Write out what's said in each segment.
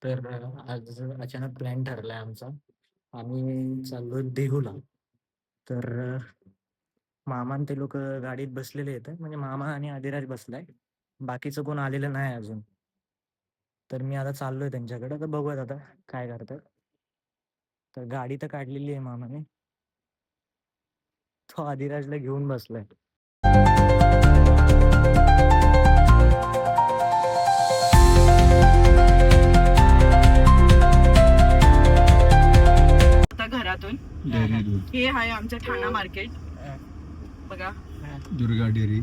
तर आज अचानक प्लॅन ठरलाय आमचा. आम्ही चाललोय देहूला. तर मामा आणि ते लोकं गाडीत बसलेले आहेत. म्हणजे मामा आणि आदिराज बसलाय. बाकीचं कोण आलेलं नाही अजून. तर मी आता चाललोय त्यांच्याकडे. तर बघूयात आता काय करतात. तर गाडी तर काढलेली आहे मामाने. तो आदिराजला घेऊन बसलाय. आता घरातून डेअरी दूध हे आहे आमचं ठाणा मार्केट. बघा दुर्गा डेअरी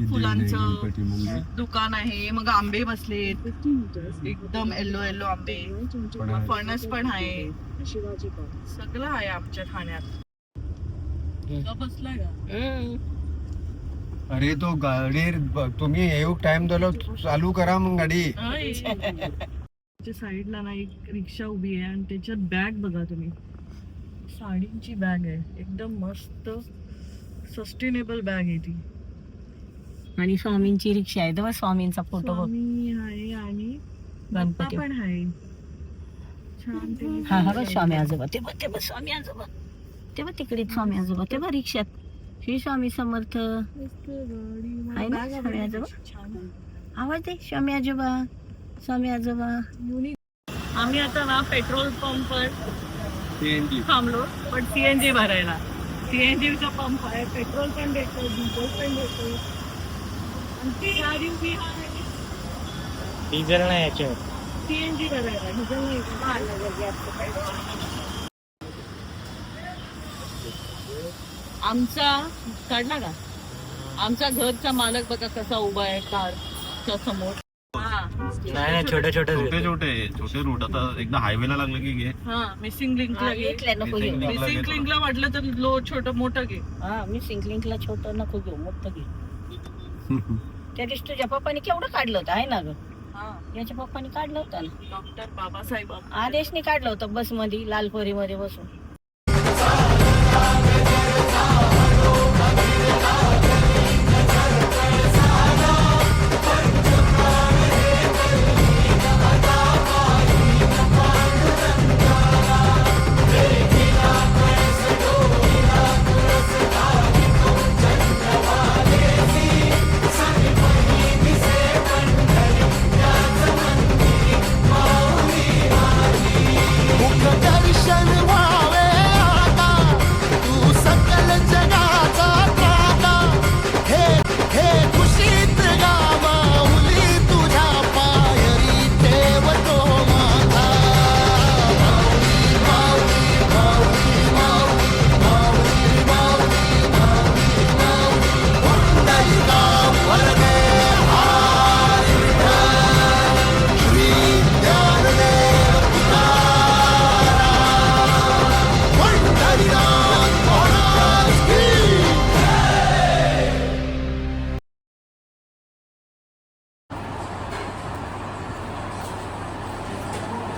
फुलांचं दुकान आहे. मग आंबे बसलेत एकदम येलो येलो आंबे. फणस पण आहे. सगळं आहे आमच्या ठाण्यात. बसलाय का? अरे तो गाडी तुम्ही येऊ टाइम दिलो चालू करा मग गाडी. साईडला ना एक रिक्षा उभी आहे आणि त्याच्यात बॅग बघा तुम्ही. साडींची बॅग आहे. एकदम मस्त सस्टेनेबल बॅग आहे ती. आणि स्वामींची रिक्षा आहे तेव्हा स्वामींचा फोटो बघ. स्वामी आहे आणि गणपती गणपती पण आहे. छान ते हा हा बघ स्वामी आजोबा ते बघ स्वामी आजोबा ते बघ तिकडे स्वामी आजोबा ते बघ रिक्षात श्री स्वामी समर्थ आहे ना स्वामी आजोबा. छान आवाज दे स्वामी आजोबा स्वामी आजोबा. आम्ही आता ना पेट्रोल पंपवर थांबलो पण सीएनजी भरायला. सीएनजीचा पंप आहे. पेट्रोल पण देतो डिझेल पण देतो. आणि ती गाडी उभी आहे डिझेल नाही याच्यावर. सीएनजी भरायला. डिझेल नाही. आमचा काढला का आमचा घरचा मालक बघा कसा उभा आहे कारच्या समोर. नाही छोटे छोटे छोटे रूट आता एकदा हायवेला लागलं की घे. मिसिंग लिंकला घे. नको घेऊ. मिसिंग लिंकला वाटलं तर छोटं मोठं घे. हा मी सिंकलिंकला छोटं नको घेऊ मोठं घे. त्या दिवशी तुझ्या पप्पानी केवढं काढलं होतं आहे ना ग. याच्या पप्पानी काढलं होतं ना. डॉक्टर बाबासाहेब आदेशने काढलं होतं बस मध्ये लालपरी मध्ये बसून.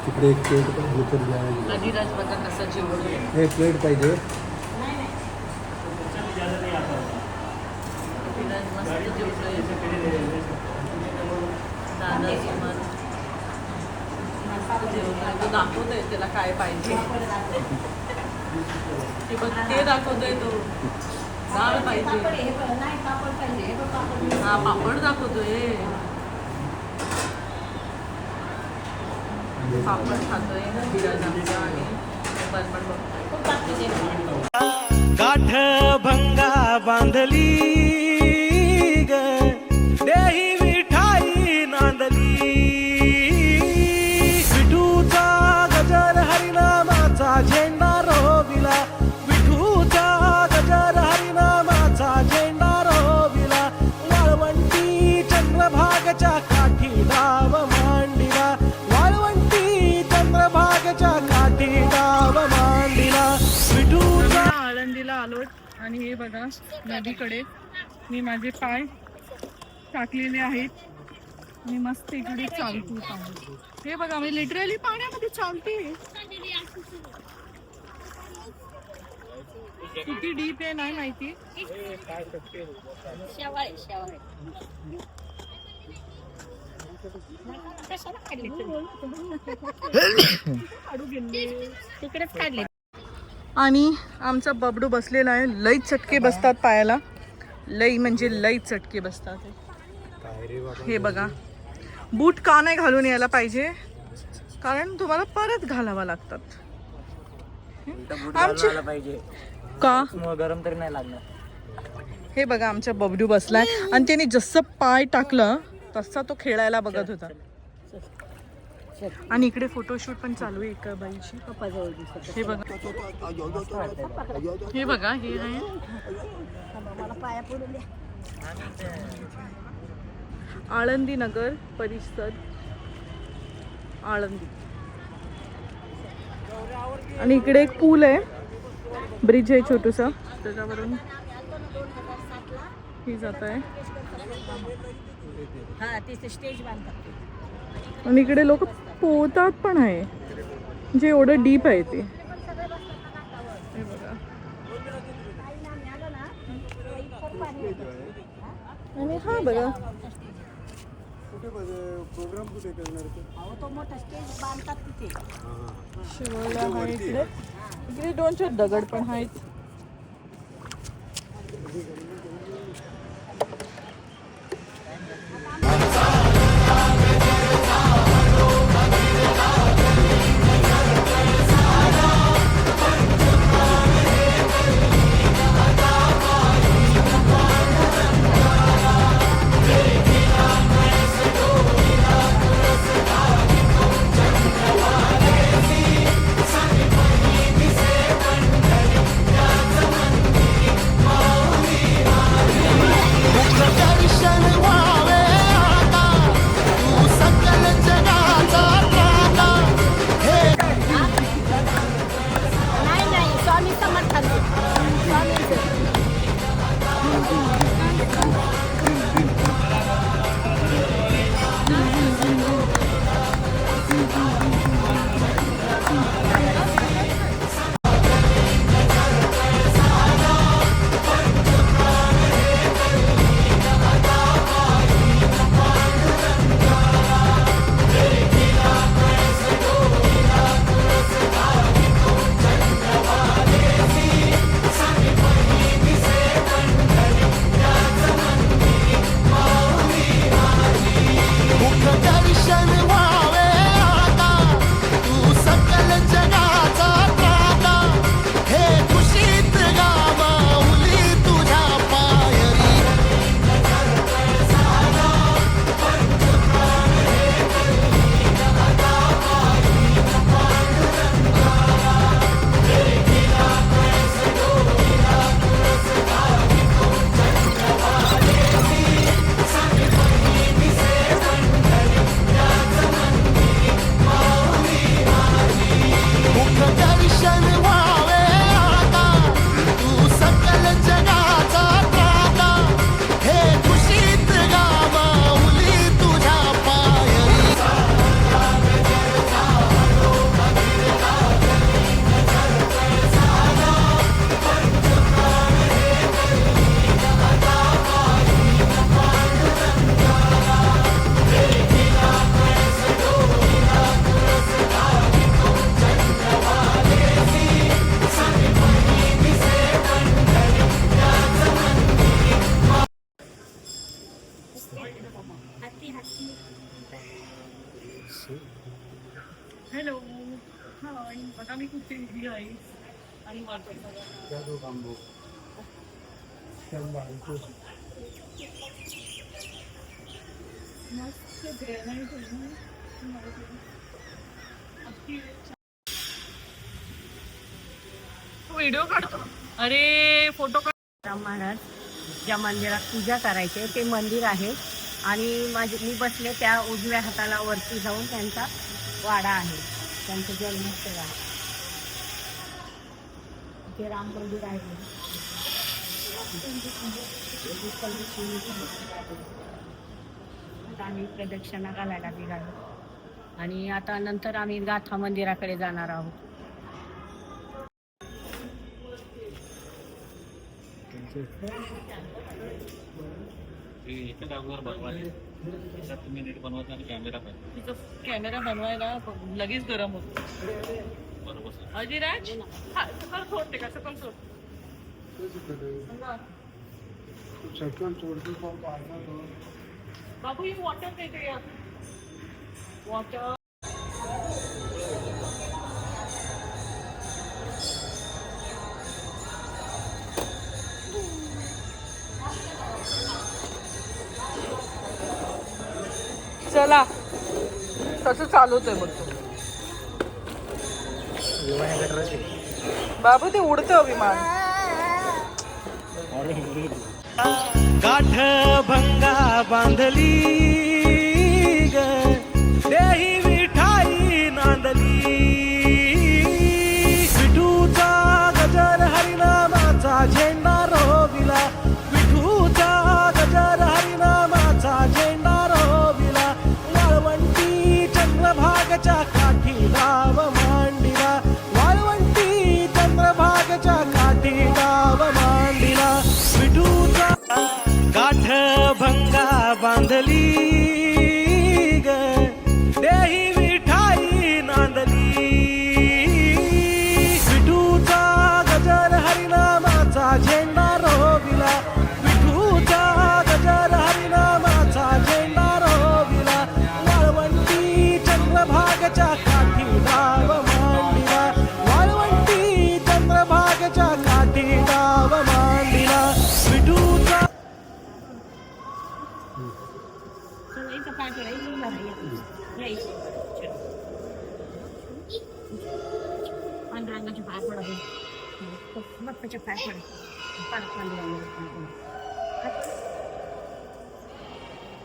तिकडे एक प्लेट पण घेतली जायला. अधिराज बघा कसा जेवढे हे प्लेट पाहिजे. मस्त जेवढे दादा तो दाखवतोय त्याला काय पाहिजे ते दाखवतोय. तो डाळ पाहिजे. हा पापड दाखवतोय. पापड खातोय धीरज आमचा आणि पण बघतोय. गाठ भंगा बांधली ग देही मिठाई नांदली. विठूचा गजर हरिनामाचा झेंडा रोविला. विठूचा गजर हरिनामाचा झेंडा रोविला. वाळवंटी चंद्रभागच्या काठी डाव मांडिला. वाळवंटी चंद्रभागच्या काठी डाव मांडिला. विठूचा आळंदीला आलो आणि हे बघा नदीकडे मी माझे पाय टाकलेले आहेत आणि मस्त इकडे चालतो. हे बघा मी लिटरली पाण्यामध्ये चालते. किती डीप आहे नाही माहिती. कशाला काढले तिकडेच काढले. आणि आमचा बबडू बसलेला आहे. लई चटके बसतात पायाला, लई म्हणजे लई चटके बसतात. हे बघा, बूट का नाही घालून यायला पाहिजे, कारण तुम्हाला परत घालावा लागतात. आमचे पाहिजे का गरम तरी नाही लागणार. हे बघा, आमच्या बबडू बसलाय आणि त्याने जसं पाय टाकलं तसा तो खेळायला बघत होता. आणि इकडे फोटोशूट पण चालू आहे एका बाईची. हे बघा, हे बघा, हे आहे आळंदी नगर परिषद, आळंदी. आणि इकडे एक पूल आहे, ब्रिज आहे छोटूसा, त्याच्यावरून ही जात आहे. स्टेज बांधतात. आणि इकडे लोक पोहतात पण आहे, म्हणजे एवढं डीप आहे ते. हे बघा, आणि हा बघा, प्रोग्राम कुठे करणार ते? तो मोठा स्टेज बांधतात तिथे. शिवला आहे इकडे. इकडे 2-4 दगड पण आहेत. नाही, स्वामी समर्थांचे. हॅलो, हाय. आता मी कुठे उभी आहे आणि व्हिडिओ काढतो. अरे फोटो काढ. राम महाराज ज्या मंदिरात पूजा करायचे ते मंदिर आहे. आणि मी बसले त्या उजव्या हाताला वरती जाऊन त्यांचा वाडा आहे, त्यांचं जन्मस्थळ आहे. ते राम मंदिर आहे. आता आम्ही प्रदक्षिणा घालायला निघालो आणि आता नंतर आम्ही गाथा मंदिराकडे जाणार आहोत. इथे भगवान तिचा कॅमेरा बनवायला लगेच गरम होतो. अजिराज हा सकल सोडते का सकल सोड. बाबू ही वॉटर देते यार. वॉटर चला कसं चालवतोय बघ तो. बाबू ते उडतं विमान. गाठ भंगा बांधली ग देही विठाई नांदली विठूचा गजर हरिनामाचा झेंडा रोविला विठूचा गजर हरिनामाचा झेंडा रोविला वाळवंटी चंद्रभागच्या काठी गाव मांडिला वाळवंटी चंद्रभागच्या काठी गाव मांडिला विठूचा गाठ भंगा बांधली ग देही विठाई नांदली विठूचा गजर हरिनामाचा झेंडा रोविला विठूचा गजर हरिनामाचा झेंडा रोविला वाळवंटी चंद्रभागच्या काठी गाव मांडिला वाळवंटी चंद्रभागच्या काठी गाव मांडिला विठूचा पाय पांडुरंगाचे पाय पडत बाप्पाच्या पाय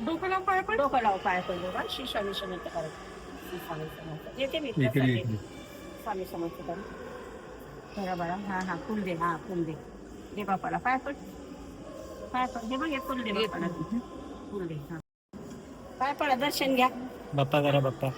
डोकं लाव पाय पड. डोकं लाव पाय पडलो का श्री स्वामी समर्थ करायचं. स्वामी समर्थ येते मी स्वामी समर्थ करा बरा बरा. हा हा फुल दे. हा फुल दे. दे बापाला पाय पड. पाय पड. दे बघ हे फुल दे बापाला. फुल दे. हा पाय पडा दर्शन घ्या. बाप्पा करा बाप्पा.